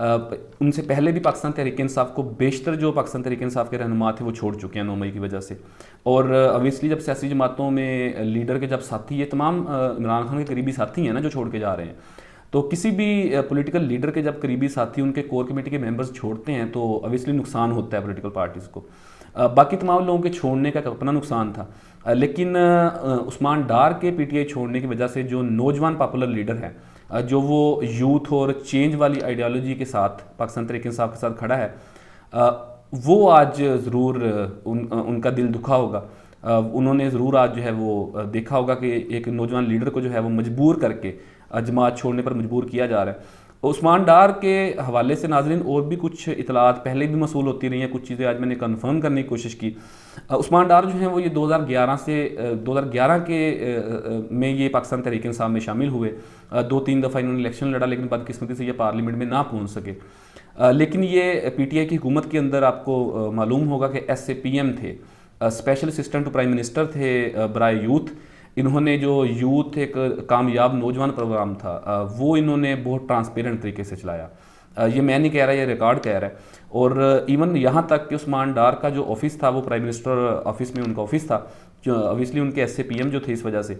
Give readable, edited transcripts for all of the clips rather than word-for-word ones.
ان سے پہلے بھی پاکستان تحریک انصاف کو بیشتر جو پاکستان تحریک انصاف کے رہنما تھے وہ چھوڑ چکے ہیں 9 مئی کی وجہ سے. اور اویسلی جب سیاسی جماعتوں میں لیڈر کے جب ساتھی، یہ تمام عمران خان کے قریبی ساتھی ہیں نا جو چھوڑ کے جا رہے ہیں، تو کسی بھی پولیٹیکل لیڈر کے جب قریبی ساتھی ان کے کور کمیٹی کے ممبرز چھوڑتے ہیں تو اویسلی نقصان ہوتا ہے پولیٹیکل پارٹیز کو. باقی تمام لوگوں کے چھوڑنے کا اپنا نقصان تھا، لیکن عثمان ڈار کے پی ٹی آئی چھوڑنے کی وجہ سے جو نوجوان پاپولر لیڈر ہے، جو وہ یوتھ اور چینج والی آئیڈیالوجی کے ساتھ پاکستان تحریک انصاف کے ساتھ کھڑا ہے، وہ آج ضرور ان کا دل دکھا ہوگا. انہوں نے ضرور آج جو ہے وہ دیکھا ہوگا کہ ایک نوجوان لیڈر کو جو ہے وہ مجبور کر کے جماعت چھوڑنے پر مجبور کیا جا رہا ہے. عثمان ڈار کے حوالے سے ناظرین اور بھی کچھ اطلاعات پہلے بھی موصول ہوتی رہی ہیں، کچھ چیزیں آج میں نے کنفرم کرنے کی کوشش کی. عثمان ڈار جو ہیں وہ یہ 2011 کے میں یہ پاکستان تحریک انصاف میں شامل ہوئے. 2-3 دفعہ انہوں نے الیکشن لڑا، لیکن بدقسمتی سے یہ پارلیمنٹ میں نہ پہنچ سکے. لیکن یہ پی ٹی آئی کی حکومت کے اندر آپ کو معلوم ہوگا کہ ایس اے پی ایم تھے، special assistant to prime minister تھے برائے یوتھ. انہوں نے جو یوتھ ایک کامیاب نوجوان پروگرام تھا وہ انہوں نے بہت ٹرانسپیرنٹ طریقے سے چلایا. یہ میں نہیں کہہ رہا، یہ ریکارڈ کہہ رہا ہے. اور ایون یہاں تک کہ عثمان ڈار کا جو آفس تھا وہ پرائم منسٹر آفس میں ان کا آفس تھا، جو اویسلی ان کے ایس اے پی ایم جو تھے اس وجہ سے،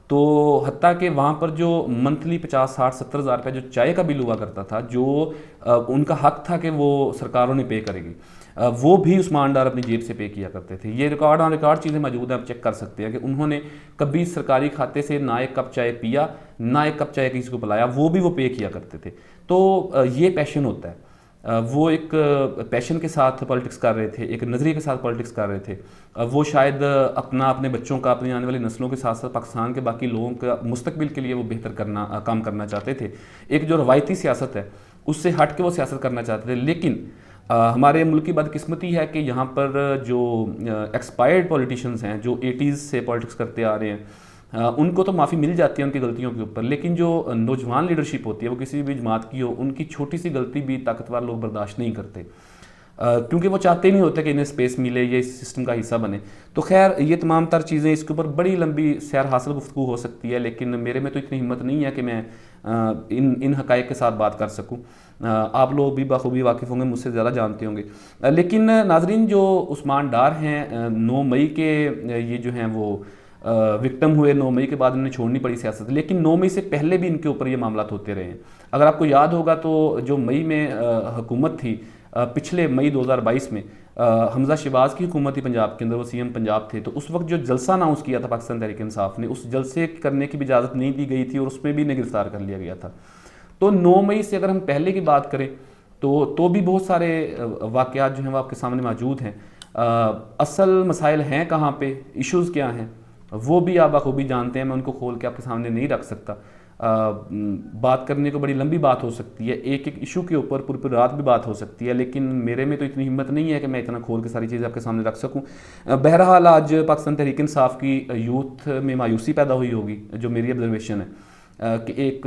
تو حتیٰ کہ وہاں پر جو منتھلی 50-60-70 ہزار روپے جو چائے کا بل ہوا کرتا تھا، جو ان کا حق تھا کہ وہ سرکاروں نے پے کرے گی، وہ بھی عثمان ڈار اپنی جیب سے پے کیا کرتے تھے. یہ ریکارڈ آن ریکارڈ چیزیں موجود ہیں، آپ چیک کر سکتے ہیں کہ انہوں نے کبھی سرکاری کھاتے سے نہ ایک کپ چائے پیا، نہ ایک کپ چائے کسی کو پلایا، وہ بھی وہ پے کیا کرتے تھے. تو یہ پیشن ہوتا ہے. وہ ایک پیشن کے ساتھ پالیٹکس کر رہے تھے، ایک نظریے کے ساتھ پالیٹکس کر رہے تھے. وہ شاید اپنے بچوں کا، اپنی آنے والی نسلوں کے ساتھ ساتھ پاکستان کے باقی لوگوں کا مستقبل کے لیے وہ بہتر کام کرنا چاہتے تھے. ایک جو روایتی سیاست ہے اس سے ہٹ کے وہ سیاست کرنا چاہتے تھے. لیکن ہمارے ملک کی بدقسمتی ہے کہ یہاں پر جو ایکسپائرڈ پولیٹیشینز ہیں، جو 80s سے پالیٹکس کرتے آ رہے ہیں، ان کو تو معافی مل جاتی ہے ان کی غلطیوں کے اوپر، لیکن جو نوجوان لیڈرشپ ہوتی ہے وہ کسی بھی جماعت کی ہو، ان کی چھوٹی سی غلطی بھی طاقتور لوگ برداشت نہیں کرتے، کیونکہ وہ چاہتے نہیں ہوتے کہ انہیں اسپیس ملے، یہ اس سسٹم کا حصہ بنے. تو خیر یہ تمام تر چیزیں، اس کے اوپر بڑی لمبی سیر حاصل گفتگو ہو سکتی ہے، لیکن میرے میں تو اتنی ہمت نہیں ہے کہ میں ان حقائق کے ساتھ بات کر سکوں. آپ لوگ بھی بخوبی واقف ہوں گے، مجھ سے زیادہ جانتے ہوں گے. لیکن ناظرین، جو عثمان ڈار ہیں، 9 مئی کے یہ جو ہیں وہ وکٹم ہوئے. 9 مئی کے بعد انہیں چھوڑنی پڑی سیاست، لیکن 9 مئی سے پہلے بھی ان کے اوپر یہ معاملات ہوتے رہے ہیں. اگر آپ کو یاد ہوگا تو جو مئی میں حکومت تھی، پچھلے مئی 2022 میں حمزہ شہباز کی حکومت تھی پنجاب کے اندر، وہ سی ایم پنجاب تھے. تو اس وقت جو جلسہ اناؤنس کیا تھا پاکستان تحریک انصاف نے، اس جلسے کرنے کی بھی اجازت نہیں دی گئی تھی اور اس میں بھی انہیں گرفتار کر لیا گیا تھا. تو 9 مئی سے اگر ہم پہلے کی بات کریں تو بھی بہت سارے واقعات جو ہیں وہ آپ کے سامنے موجود ہیں. اصل مسائل ہیں کہاں پہ، ایشوز کیا ہیں، وہ بھی آپ بخوبی جانتے ہیں. میں ان کو کھول کے آپ کے سامنے نہیں رکھ سکتا. بات کرنے کو بڑی لمبی بات ہو سکتی ہے، ایک ایشو کے اوپر پوری رات بھی بات ہو سکتی ہے، لیکن میرے میں تو اتنی ہمت نہیں ہے کہ میں اتنا کھول کے ساری چیزیں آپ کے سامنے رکھ سکوں. بہرحال آج پاکستان تحریک انصاف کی یوتھ میں مایوسی پیدا ہوئی ہوگی، جو میری آبزرویشن ہے، کہ ایک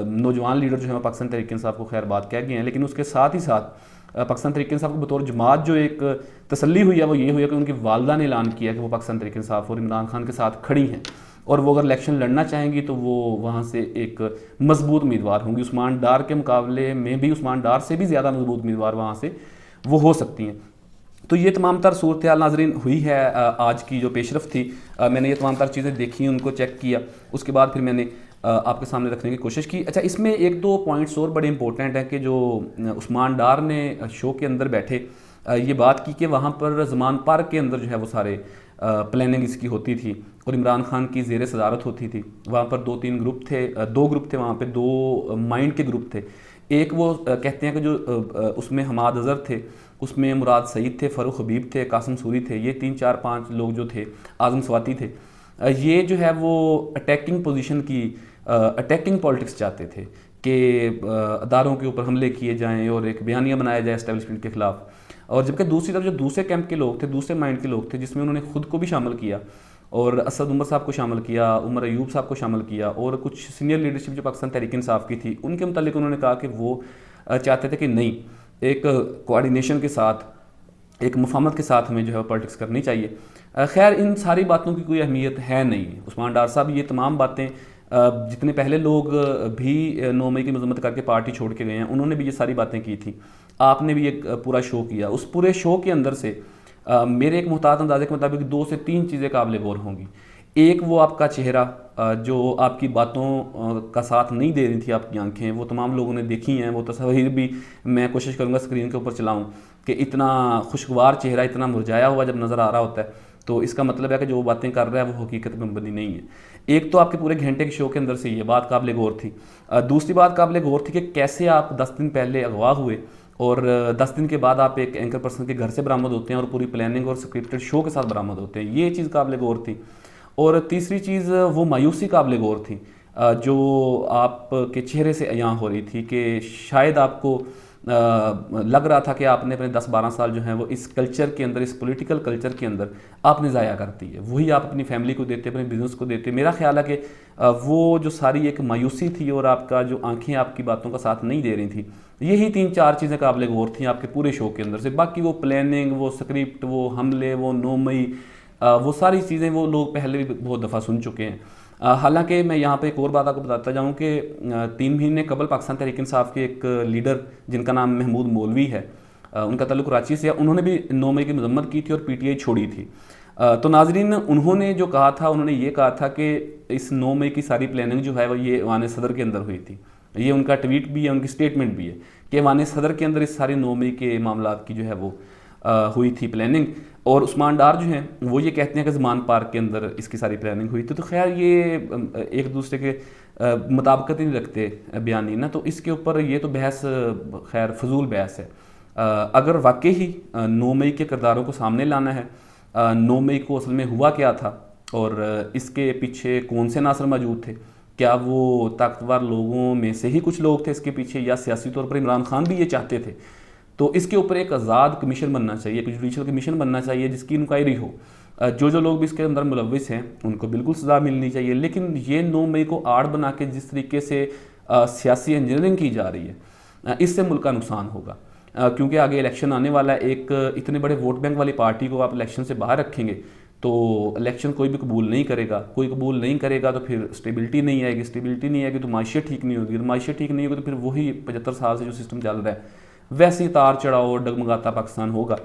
نوجوان لیڈر جو ہے پاکستان تحریک انصاف کو خیر بات کہہ گئے ہیں، لیکن اس کے ساتھ ہی ساتھ پاکستان تحریک انصاف کو بطور جماعت جو ایک تسلی ہوئی ہے وہ یہ ہوئی ہے کہ ان کی والدہ نے اعلان کیا کہ وہ پاکستان تحریک انصاف اور عمران خان کے ساتھ کھڑی ہیں، اور وہ اگر الیکشن لڑنا چاہیں گی تو وہ وہاں سے ایک مضبوط امیدوار ہوں گی. عثمان ڈار کے مقابلے میں بھی عثمان ڈار سے بھی زیادہ مضبوط امیدوار وہاں سے وہ ہو سکتی ہیں. تو یہ تمام تر صورتحال ناظرین ہوئی ہے. آج کی جو پیش رفت تھی، میں نے یہ تمام تر چیزیں دیکھی، ان کو چیک کیا، اس کے بعد پھر میں نے آپ کے سامنے رکھنے کی کوشش کی. اچھا، اس میں 1-2 پوائنٹس اور بڑے امپورٹنٹ ہیں کہ جو عثمان ڈار نے شو کے اندر بیٹھے یہ بات کی کہ وہاں پر زمان پارک کے اندر جو ہے وہ سارے پلاننگ اس کی ہوتی تھی اور عمران خان کی زیر صدارت ہوتی تھی. وہاں پر 2-3 گروپ تھے، 2 گروپ تھے وہاں پہ، 2 مائنڈ کے گروپ تھے. ایک وہ کہتے ہیں کہ جو اس میں حماد اظہر تھے، اس میں مراد سعید تھے، فاروق حبیب تھے، قاسم سوری تھے، یہ 3-4-5 لوگ جو تھے، اعظم سواتی تھے. یہ جو ہے وہ اٹیکنگ پوزیشن کی، اٹیکنگ پالیٹکس چاہتے تھے کہ اداروں کے اوپر حملے کیے جائیں اور ایک بیانیہ بنایا جائے اسٹیبلشمنٹ کے خلاف. اور جبکہ دوسری طرف جو دوسرے کیمپ کے لوگ تھے، دوسرے مائنڈ کے لوگ تھے، جس میں انہوں نے خود کو بھی شامل کیا اور اسد عمر صاحب کو شامل کیا، عمر ایوب صاحب کو شامل کیا، اور کچھ سینئر لیڈرشپ جو پاکستان تحریک انصاف کی تھی، ان کے متعلق انہوں نے کہا کہ وہ چاہتے تھے کہ نہیں، ایک کوآرڈینیشن کے ساتھ، ایک مفاہمت کے ساتھ ہمیں جو ہے پالیٹکس کرنی چاہیے. خیر ان ساری باتوں کی کوئی اہمیت ہے نہیں. عثمان ڈار صاحب یہ تمام باتیں جتنے پہلے لوگ بھی 9 مئی کی مذمت کر کے پارٹی چھوڑ کے گئے ہیں انہوں نے بھی یہ ساری باتیں کی تھیں، آپ نے بھی ایک پورا شو کیا، اس پورے شو کے اندر سے میرے ایک محتاط اندازے کے مطابق 2 سے 3 چیزیں قابل غور ہوں گی۔ ایک وہ آپ کا چہرہ جو آپ کی باتوں کا ساتھ نہیں دے رہی تھی، آپ کی آنکھیں وہ تمام لوگوں نے دیکھی ہیں، وہ تصاویر بھی میں کوشش کروں گا اسکرین کے اوپر چلاؤں کہ اتنا خوشگوار چہرہ اتنا مرجھایا ہوا جب نظر آ رہا ہوتا ہے تو اس کا مطلب ہے کہ جو وہ باتیں کر رہا ہے وہ حقیقت میں مبنی نہیں ہے۔ ایک تو آپ کے پورے گھنٹے کے شو کے اندر سے یہ بات قابل غور تھی۔ دوسری بات قابل غور تھی کہ کیسے آپ 10 دن پہلے اغوا ہوئے اور 10 دن کے بعد آپ ایک اینکر پرسن کے گھر سے برآمد ہوتے ہیں اور پوری پلاننگ اور سکرپٹڈ شو کے ساتھ برآمد ہوتے ہیں، یہ چیز قابل غور تھی۔ اور تیسری چیز وہ مایوسی قابل غور تھی جو آپ کے چہرے سے عیاں ہو رہی تھی کہ شاید آپ کو لگ رہا تھا کہ آپ نے اپنے 10-12 سال جو ہیں وہ اس کلچر کے اندر، اس پولیٹیکل کلچر کے اندر آپ نے ضائع کر دی ہے، وہی آپ اپنی فیملی کو دیتے، اپنے بزنس کو دیتے۔ میرا خیال ہے کہ وہ جو ساری ایک مایوسی تھی اور آپ کا جو آنکھیں آپ کی باتوں کا ساتھ نہیں دے رہی تھیں، یہی 3-4 چیزیں قابل غور تھیں آپ کے پورے شو کے اندر سے۔ باقی وہ پلاننگ، وہ سکرپٹ، وہ حملے، وہ 9 مئی، وہ ساری چیزیں وہ لوگ پہلے بھی بہت دفعہ سن چکے ہیں۔ حالانکہ میں یہاں پہ ایک اور بات آپ کو بتاتا جاؤں کہ 3 مہینے قبل پاکستان تحریک انصاف کے ایک لیڈر جن کا نام محمود مولوی ہے، ان کا تعلق کراچی سے ہے، انہوں نے بھی 9 مئی کی مذمت کی تھی اور پی ٹی آئی چھوڑی تھی۔ تو ناظرین، انہوں نے جو کہا تھا، انہوں نے یہ کہا تھا کہ اس 9 مئی کی ساری پلاننگ جو ہے وہ یہ ایوان صدر کے اندر ہوئی تھی۔ یہ ان کا ٹویٹ بھی ہے، ان کی سٹیٹمنٹ بھی ہے کہ ایوان صدر کے اندر اس ساری 9 مئی کے معاملات کی جو ہے وہ ہوئی تھی پلاننگ، اور عثمان ڈار جو ہیں وہ یہ کہتے ہیں کہ زمان پارک کے اندر اس کی ساری پلاننگ ہوئی تھی۔ تو خیر یہ ایک دوسرے کے مطابقت ہی نہیں رکھتے بیانی نا، تو اس کے اوپر یہ تو بحث خیر فضول بحث ہے۔ اگر واقعی 9 مئی کے کرداروں کو سامنے لانا ہے، 9 مئی کو اصل میں ہوا کیا تھا اور اس کے پیچھے کون سے عناصر موجود تھے، کیا وہ طاقتور لوگوں میں سے ہی کچھ لوگ تھے اس کے پیچھے، یا سیاسی طور پر عمران خان بھی یہ چاہتے تھے، تو اس کے اوپر ایک آزاد کمیشن بننا چاہیے، ایک جوڈیشل کمیشن بننا چاہیے جس کی انکوائری ہو۔ جو لوگ بھی اس کے اندر ملوث ہیں ان کو بالکل سزا ملنی چاہیے، لیکن یہ 9 مئی کو آڑ بنا کے جس طریقے سے سیاسی انجینئرنگ کی جا رہی ہے، اس سے ملک کا نقصان ہوگا، کیونکہ آگے الیکشن آنے والا ہے۔ ایک اتنے بڑے ووٹ بینک والی پارٹی کو آپ الیکشن سے باہر رکھیں گے تو الیکشن کوئی بھی قبول نہیں کرے گا، کوئی قبول نہیں کرے گا تو پھر اسٹیبلٹی نہیں آئے گی، اسٹیبلٹی نہیں آئے گی تو معیشت ٹھیک نہیں ہوگی، معیشت ٹھیک نہیں ہوگی تو پھر وہی 75 سال سے جو سسٹم چل رہا ہے ویسے ہی تار چڑھاؤ اور ڈگمگاتا پاکستان ہوگا۔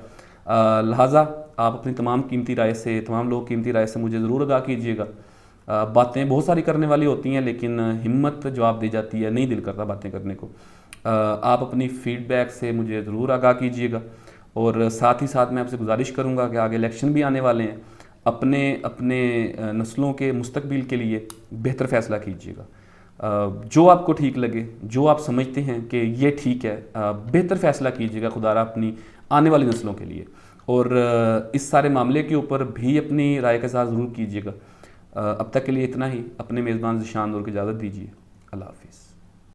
لہٰذا آپ اپنی تمام قیمتی رائے سے، تمام لوگ قیمتی رائے سے مجھے ضرور آگاہ کیجیے گا۔ باتیں بہت ساری کرنے والی ہوتی ہیں لیکن ہمت جواب دے جاتی ہے، نہیں دل کرتا باتیں کرنے کو۔ آپ اپنی فیڈ بیک سے مجھے ضرور آگاہ کیجیے گا، اور ساتھ ہی ساتھ میں آپ سے گزارش کروں گا کہ آگے الیکشن بھی آنے والے ہیں، اپنے نسلوں کے مستقبل کے لیے بہتر فیصلہ کیجیے گا۔ جو آپ کو ٹھیک لگے، جو آپ سمجھتے ہیں کہ یہ ٹھیک ہے، بہتر فیصلہ کیجیے گا خدا را اپنی آنے والی نسلوں کے لیے، اور اس سارے معاملے کے اوپر بھی اپنی رائے کا اظہار ضرور کیجیے گا۔ اب تک کے لیے اتنا ہی، اپنے میزبان ذیشان نور کو اجازت دیجیے، اللہ حافظ۔